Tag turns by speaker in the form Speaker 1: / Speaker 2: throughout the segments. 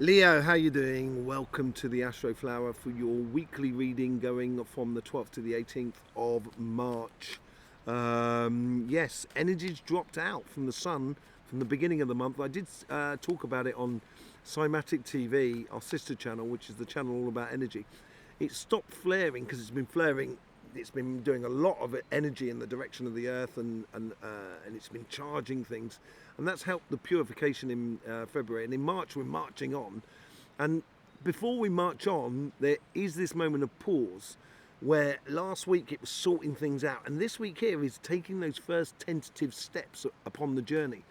Speaker 1: Leo, how you doing? Welcome to the Astroflower for your weekly reading going from the 12th to the 18th of March. Yes, energy's dropped out from the sun from the beginning of the month. I did talk about it on Cymatic TV, our sister channel, which is the channel all about energy. It stopped flaring because it's been flaring. It's been doing a lot of energy in the direction of the Earth, and it's been charging things, and that's helped the purification in February. And in March we're marching on, and before we march on, there is this moment of pause, where last week it was sorting things out, and this week here is taking those first tentative steps upon the journey.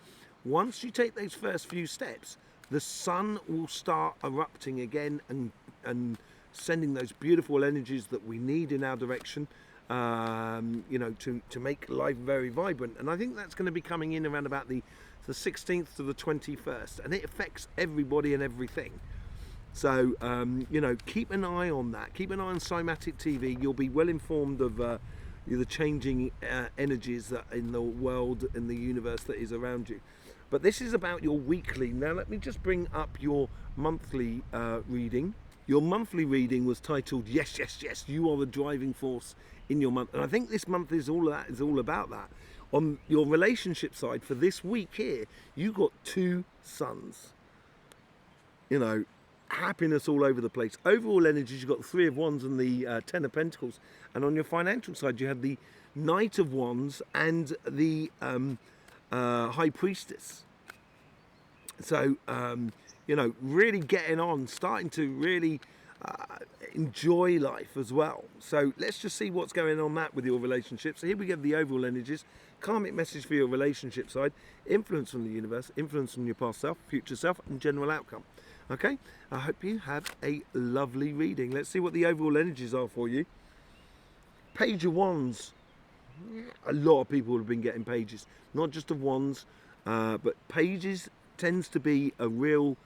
Speaker 1: Once you take those first few steps, the sun will start erupting again and sending those beautiful energies that we need in our direction, to make life very vibrant. And I think that's going to be coming in around about the 16th to the 21st, and it affects everybody and everything. So, keep an eye on that. Keep an eye on Cymatic TV. You'll be well informed of the changing energies that in the world, in the universe that is around you. But this is about your weekly. Now, let me just bring up your monthly reading. Your monthly reading was titled "Yes, Yes, Yes, You Are the Driving Force in Your Month," and I think this month is all about that. On your relationship side for this week here, you got two suns. Happiness all over the place. Overall energies, you got the Three of Wands and the Ten of Pentacles, and on your financial side, you had the Knight of Wands and the High Priestess. So, really getting on, starting to really enjoy life as well. So let's just see what's going on that with your relationships. So here we get the overall energies, karmic message for your relationship side, influence from the universe, influence from your past self, future self, and general outcome. Okay, I hope you have a lovely reading. Let's see what the overall energies are for you. Page of Wands. A lot of people have been getting pages, not just of wands, but pages tends to be a real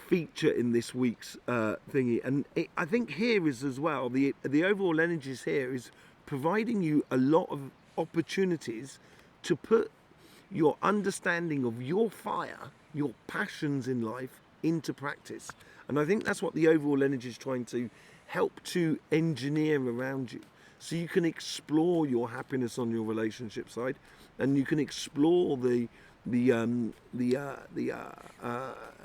Speaker 1: feature in this week's thingy. And I think here is as well, the overall energies here is providing you a lot of opportunities to put your understanding of your fire, your passions in life, into practice. And I think that's what the overall energy is trying to help to engineer around you, so you can explore your happiness on your relationship side, and you can explore the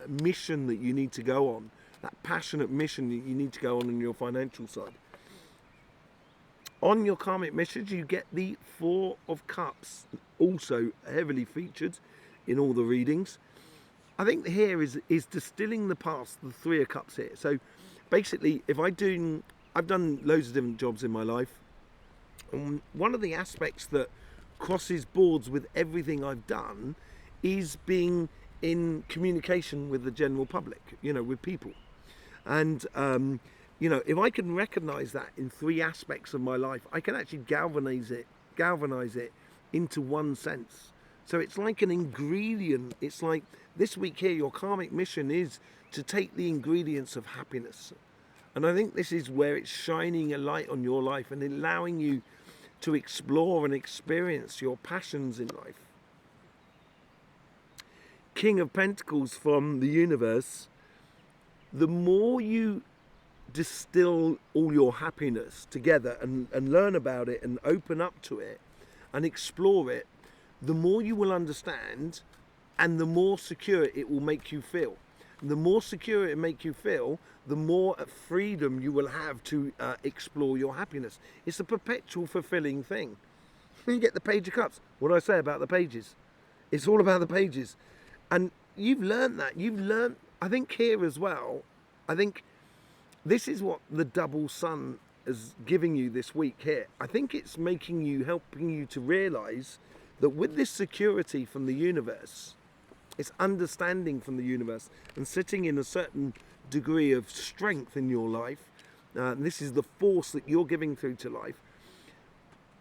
Speaker 1: mission that you need to go on, that passionate mission that you need to go on your financial side. On your karmic message, you get the Four of Cups, also heavily featured in all the readings. I think here is distilling the past, the Three of Cups here. So basically, I've done loads of different jobs in my life, and one of the aspects that crosses boards with everything I've done is being in communication with the general public, with people. And if I can recognize that in three aspects of my life, I can actually galvanize it into one sense. So it's like an ingredient. It's like this week here, your karmic mission is to take the ingredients of happiness. And I think this is where it's shining a light on your life and allowing you to explore and experience your passions in life. King of Pentacles from the universe. The more you distill all your happiness together and learn about it and open up to it and explore it, the more you will understand, and the more secure it will make you feel. The more secure it make you feel, the more freedom you will have to explore your happiness. It's a perpetual fulfilling thing. You get the Page of Cups. What do I say about the pages? It's all about the pages. And you've learned that. I think here as well, I think this is what the double sun is giving you this week here. I think it's helping you to realize that with this security from the universe, it's understanding from the universe and sitting in a certain degree of strength in your life. This is the force that you're giving through to life.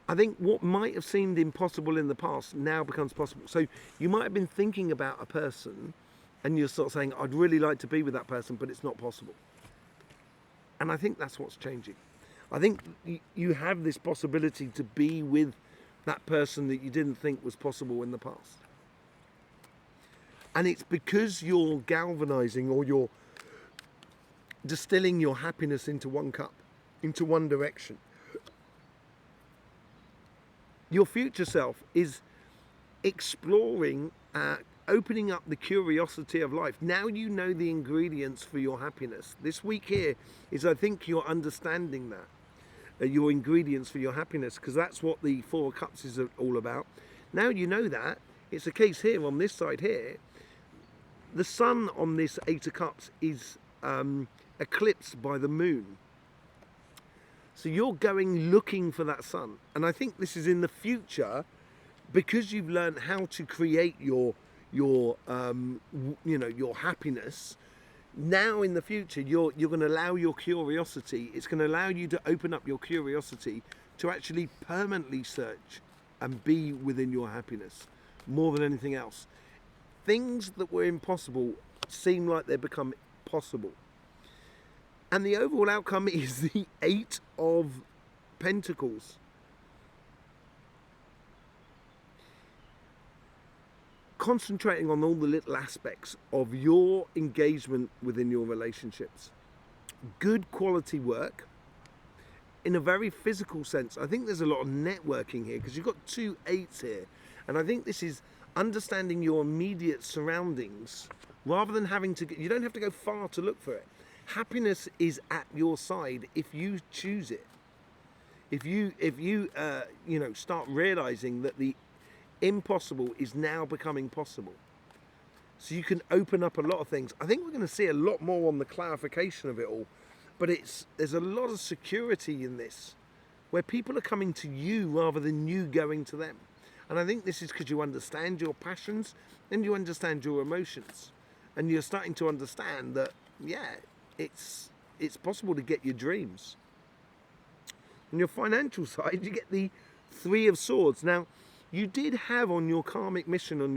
Speaker 1: I think what might have seemed impossible in the past now becomes possible. So you might have been thinking about a person and you're sort of saying, I'd really like to be with that person, but it's not possible. And I think that's what's changing. I think you have this possibility to be with that person that you didn't think was possible in the past. And it's because you're galvanizing, or you're distilling your happiness into one cup, into one direction. Your future self is exploring, opening up the curiosity of life. Now you know the ingredients for your happiness. This week here is, I think, you're understanding that, your ingredients for your happiness, because that's what the Four of Cups is all about. Now you know that. It's a case here on this side here. The sun on this Eight of Cups is eclipsed by the moon. So you're going looking for that sun. And I think this is in the future, because you've learned how to create your happiness. Now in the future, you're going to allow your curiosity. It's going to allow you to open up your curiosity to actually permanently search and be within your happiness more than anything else. Things that were impossible seem like they become possible. And the overall outcome is the Eight of Pentacles. Concentrating on all the little aspects of your engagement within your relationships. Good quality work in a very physical sense. I think there's a lot of networking here, because you've got two eights here. And I think this is understanding your immediate surroundings rather than having to, you don't have to go far to look for it. Happiness is at your side if you choose it. If you start realizing that the impossible is now becoming possible. So you can open up a lot of things. I think we're going to see a lot more on the clarification of it all, but there's a lot of security in this, where people are coming to you rather than you going to them. And I think this is because you understand your passions and you understand your emotions, and you're starting to understand that, yeah, it's possible to get your dreams. On your financial side, you get the Three of Swords. Now, you did have on your karmic mission, on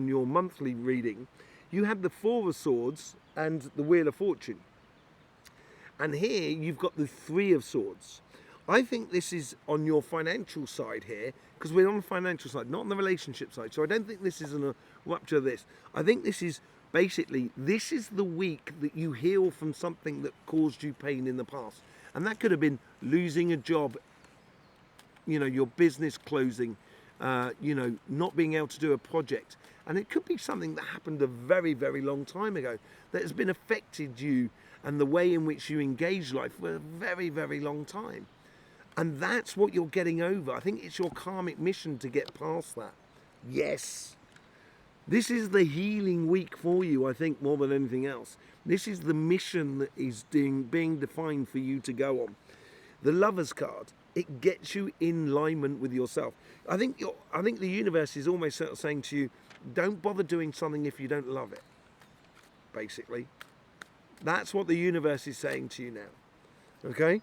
Speaker 1: your monthly reading, you had the Four of Swords and the Wheel of Fortune. And here you've got the Three of Swords. I think this is on your financial side here, because we're on the financial side, not on the relationship side. So I don't think this is a rupture of this. I think this is basically, this is the week that you heal from something that caused you pain in the past. And that could have been losing a job, your business closing, not being able to do a project. And it could be something that happened a very, very long time ago that has been affected you and the way in which you engage life for a very, very long time. And that's what you're getting over. I think it's your karmic mission to get past that. Yes. This is the healing week for you, I think, more than anything else. This is the mission that is being defined for you to go on. The Lover's card, it gets you in alignment with yourself. I think the universe is almost sort of saying to you, don't bother doing something if you don't love it, basically. That's what the universe is saying to you now, okay?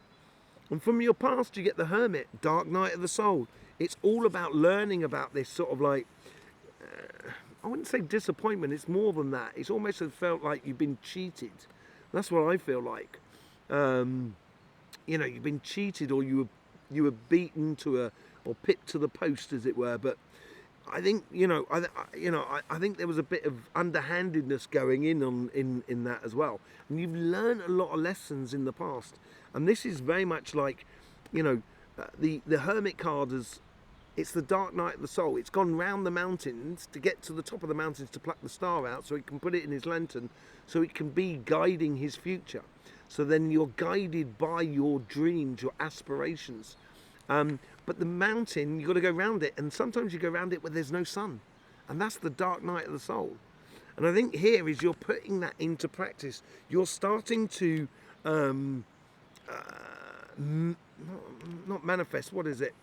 Speaker 1: And from your past, you get the Hermit, Dark Night of the Soul. It's all about learning about this sort of like, I wouldn't say disappointment, it's more than that. It's almost felt like you've been cheated. That's what I feel like. You've been cheated, or you were beaten or pipped to the post, as it were. But I think, I think there was a bit of underhandedness going in that as well. And you've learned a lot of lessons in the past. And this is very much like, the Hermit card it's the Dark Night of the Soul. It's gone round the mountains to get to the top of the mountains to pluck the star out so he can put it in his lantern, so it can be guiding his future. So then you're guided by your dreams, your aspirations. But the mountain, you've got to go round it. And sometimes you go round it where there's no sun. And that's the Dark Night of the Soul. And I think here is you're putting that into practice. You're starting to, not manifest, what is it?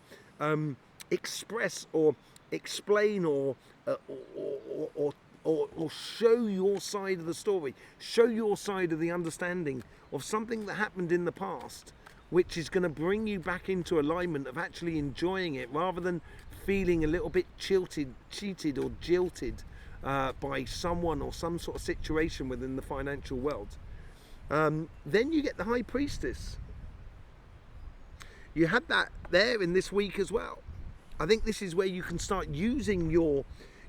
Speaker 1: Express or explain or show your side of the story, show your side of the understanding of something that happened in the past, which is going to bring you back into alignment of actually enjoying it, rather than feeling a little bit cheated or jilted by someone or some sort of situation within the financial world. Then you get the High Priestess. You had that there in this week as well. I think this is where you can start using your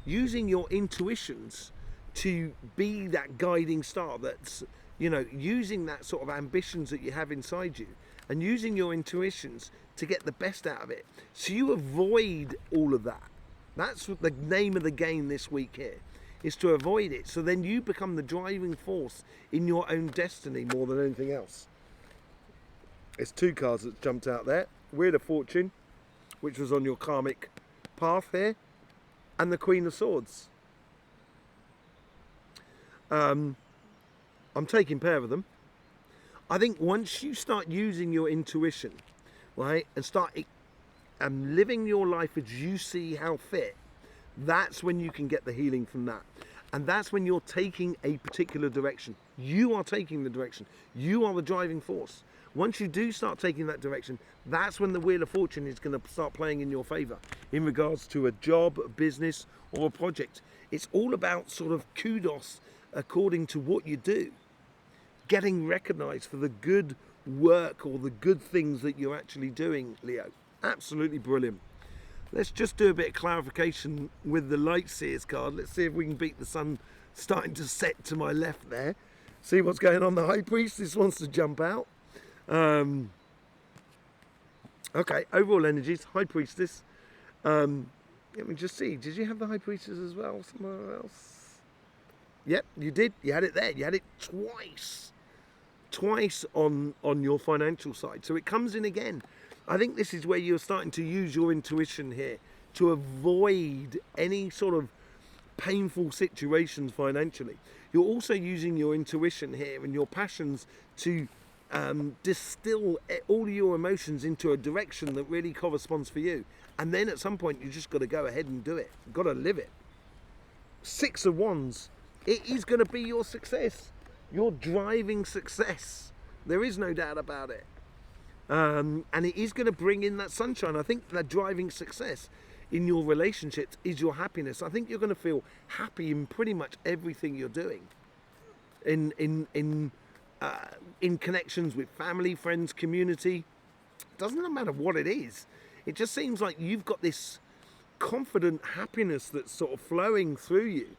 Speaker 1: intuitions to be that guiding star that's, using that sort of ambitions that you have inside you and using your intuitions to get the best out of it. So you avoid all of that. That's what the name of the game this week here, is to avoid it. So then you become the driving force in your own destiny more than anything else. It's 2 cards that jumped out there. Wheel of Fortune, which was on your karmic path here, and the Queen of Swords. I'm taking care of them. I think once you start using your intuition, right, and start living your life as you see how fit, that's when you can get the healing from that. And that's when you're taking a particular direction. You are taking the direction. You are the driving force. Once you do start taking that direction, that's when the Wheel of Fortune is going to start playing in your favor in regards to a job, a business, or a project. It's all about sort of kudos according to what you do. Getting recognized for the good work or the good things that you're actually doing, Leo. Absolutely brilliant. Let's just do a bit of clarification with the Light Seers card. Let's see if we can beat the sun starting to set to my left there. See what's going on. The High Priestess wants to jump out. Okay, overall energies, High Priestess. Let me just see. Did you have the High Priestess as well somewhere else? Yep, you did. You had it there. You had it twice. Twice on your financial side. So it comes in again. I think this is where you're starting to use your intuition here to avoid any sort of painful situations financially. You're also using your intuition here and your passions to distill all your emotions into a direction that really corresponds for you. And then at some point you just got to go ahead and do it. You've got to live it. 6 of Wands. It is going to be your success. Your driving success. There is no doubt about it. And it is going to bring in that sunshine. I think that driving success in your relationships is your happiness. I think you're going to feel happy in pretty much everything you're doing. In connections with family, friends, community. It doesn't matter what it is. It just seems like you've got this confident happiness that's sort of flowing through you.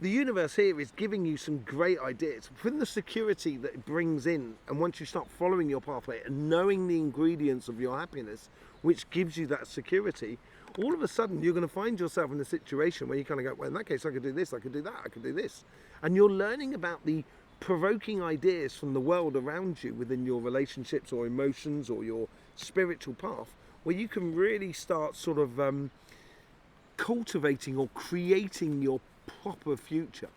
Speaker 1: The universe here is giving you some great ideas. From the security that it brings in, and once you start following your pathway and knowing the ingredients of your happiness, which gives you that security, all of a sudden you're going to find yourself in a situation where you kind of go, well, in that case I could do this, I could do that, I could do this. And you're learning about the provoking ideas from the world around you within your relationships or emotions or your spiritual path, where you can really start sort of cultivating or creating your proper future,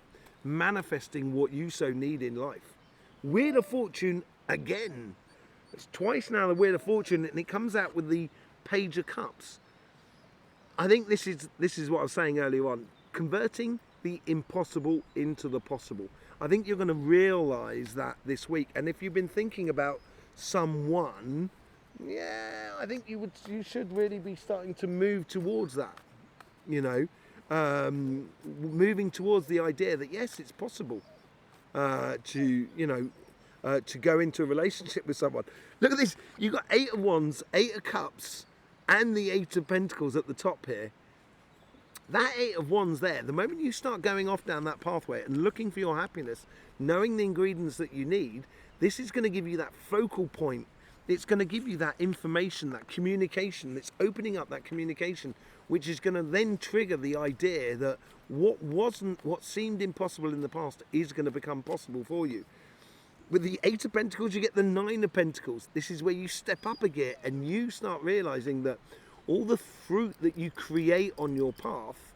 Speaker 1: manifesting what you so need in life. Wheel of Fortune again. It's twice now the Wheel of Fortune, and it comes out with the Page of Cups. I think this is what I was saying earlier on, converting the impossible into the possible. I think you're going to realize that this week, and if you've been thinking about someone, yeah, I think you should really be starting to move towards that, moving towards the idea that yes, it's possible to go into a relationship with someone. Look at this. You've got 8 of Wands, 8 of Cups, and the 8 of Pentacles at the top here. That 8 of Wands there, the moment you start going off down that pathway and looking for your happiness, knowing the ingredients that you need, this is going to give you that focal point. It's going to give you that information, that communication. It's opening up that communication, which is going to then trigger the idea that what seemed impossible in the past is going to become possible for you. With the 8 of Pentacles, you get the 9 of Pentacles. This is where you step up a gear and you start realizing that all the fruit that you create on your path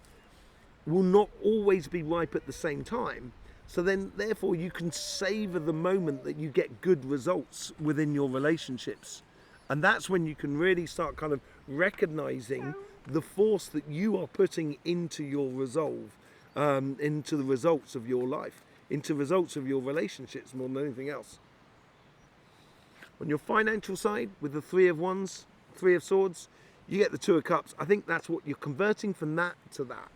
Speaker 1: will not always be ripe at the same time. So then, therefore, you can savor the moment that you get good results within your relationships. And that's when you can really start kind of recognizing the force that you are putting into your resolve, into the results of your life, into results of your relationships more than anything else. On your financial side, with the 3 of Wands, 3 of Swords, you get the 2 of Cups. I think that's what you're converting from that to that,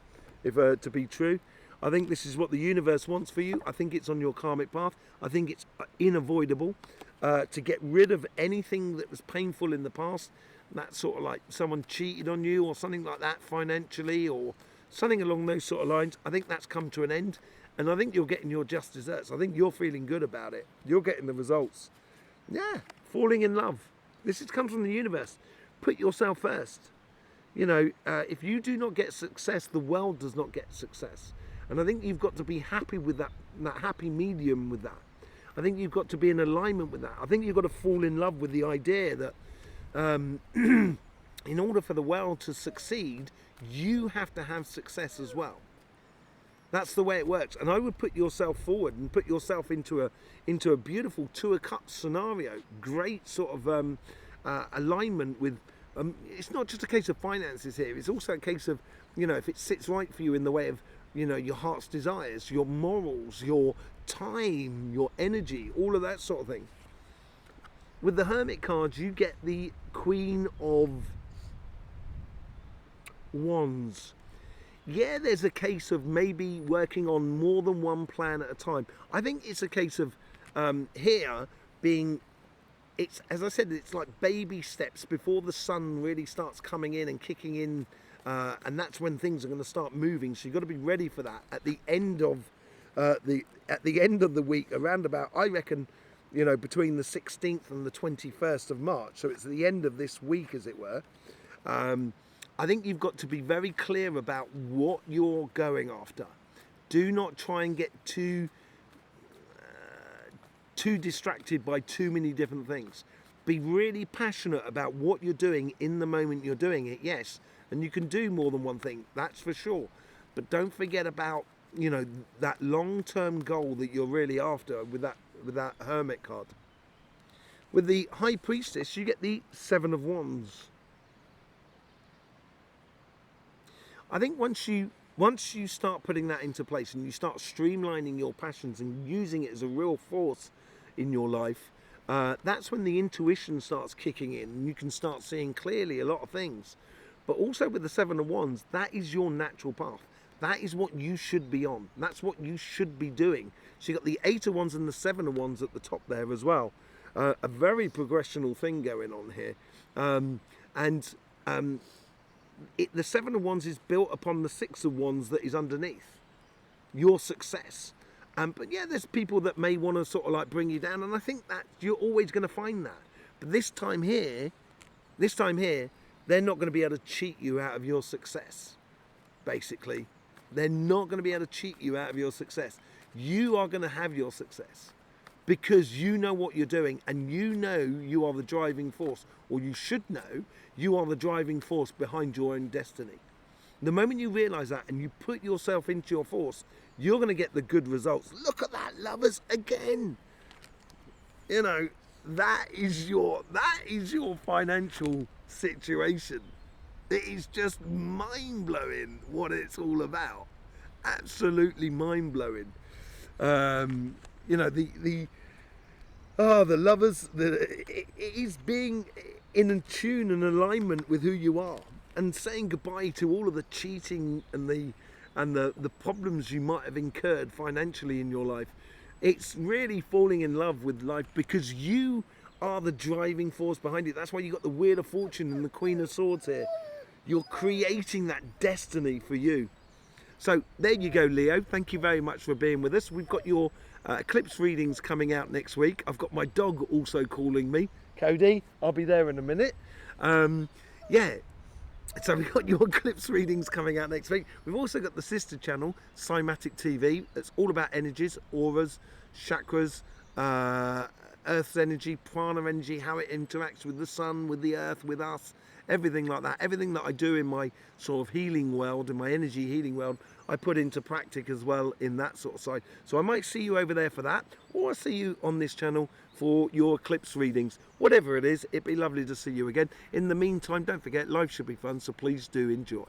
Speaker 1: if to be true. I think this is what the universe wants for you. I think it's on your karmic path. I think it's unavoidable to get rid of anything that was painful in the past. That's sort of like someone cheated on you or something like that financially, or something along those sort of lines. I think that's come to an end, and I think you're getting your just desserts. I think you're feeling good about it. You're getting the results. Yeah, falling in love. Comes from the universe. Put yourself first. You know, if you do not get success, the world does not get success. And I think you've got to be happy with that happy medium with that. I think you've got to be in alignment with that. I think you've got to fall in love with the idea that in order for the world to succeed, you have to have success as well. That's the way it works. And I would put yourself forward and put yourself into a beautiful 2 of Cups scenario. Great sort of alignment with. It's not just a case of finances here. It's also a case of, you know, if it sits right for you in the way of, you know, your heart's desires, your morals, your time, your energy, all of that sort of thing. With the Hermit cards, you get the Queen of Wands. Yeah, there's a case of maybe working on more than one plan at a time. I think it's a case of here being, it's, as I said, it's like baby steps before the sun really starts coming in and kicking in, and that's when things are going to start moving. So you've got to be ready for that at the end of the week, around about, I reckon, you know, between the 16th and the 21st of March. So it's the end of this week, as it were. I think you've got to be very clear about what you're going after. Do not try and get too distracted by too many different things. Be really passionate about what you're doing in the moment you're doing it, yes. And you can do more than one thing, that's for sure. But don't forget about, you know, that long-term goal that you're really after with that Hermit card. With the High Priestess, you get the 7 of Wands. I think once you start putting that into place and you start streamlining your passions and using it as a real force in your life, that's when the intuition starts kicking in and you can start seeing clearly a lot of things. But also with the 7 of Wands, that is your natural path. That is what you should be on. That's what you should be doing. So you've got the 8 of Wands and the 7 of Wands at the top there as well. A very progressional thing going on here. The 7 of Wands is built upon the 6 of Wands that is underneath your success. But yeah, there's people that may want to sort of like bring you down, and I think that you're always going to find that. But this time here, they're not going to be able to cheat you out of your success. Basically, they're not going to be able to cheat you out of your success. You are going to have your success because you know what you're doing, and you know you are the driving force, or you should know you are the driving force behind your own destiny. The moment you realize that and you put yourself into your force, you're going to get the good results. Look at that, lovers, again. You know, that is your financial situation. It is just mind-blowing what it's all about. Absolutely mind-blowing. You know, the lovers, it is being in tune and alignment with who you are, and saying goodbye to all of the cheating and the problems you might have incurred financially in your life. It's really falling in love with life because you are the driving force behind it. That's why you got the Wheel of Fortune and the Queen of Swords here. You're creating that destiny for you. So there you go, Leo. Thank you very much for being with us. We've got your eclipse readings coming out next week. I've got my dog also calling me, Cody. I'll be there in a minute. Yeah. So we've got your eclipse readings coming out next week. We've also got the sister channel, Cymatic TV. It's all about energies, auras, chakras, Earth's energy, prana energy, how it interacts with the sun, with the earth, with us, everything like that. Everything that I do in my sort of healing world, in my energy healing world, I put into practice as well in that sort of side. So I might see you over there for that, or I'll see you on this channel for your eclipse readings. Whatever it is, it'd be lovely to see you again. In the meantime, don't forget, life should be fun, so please do enjoy.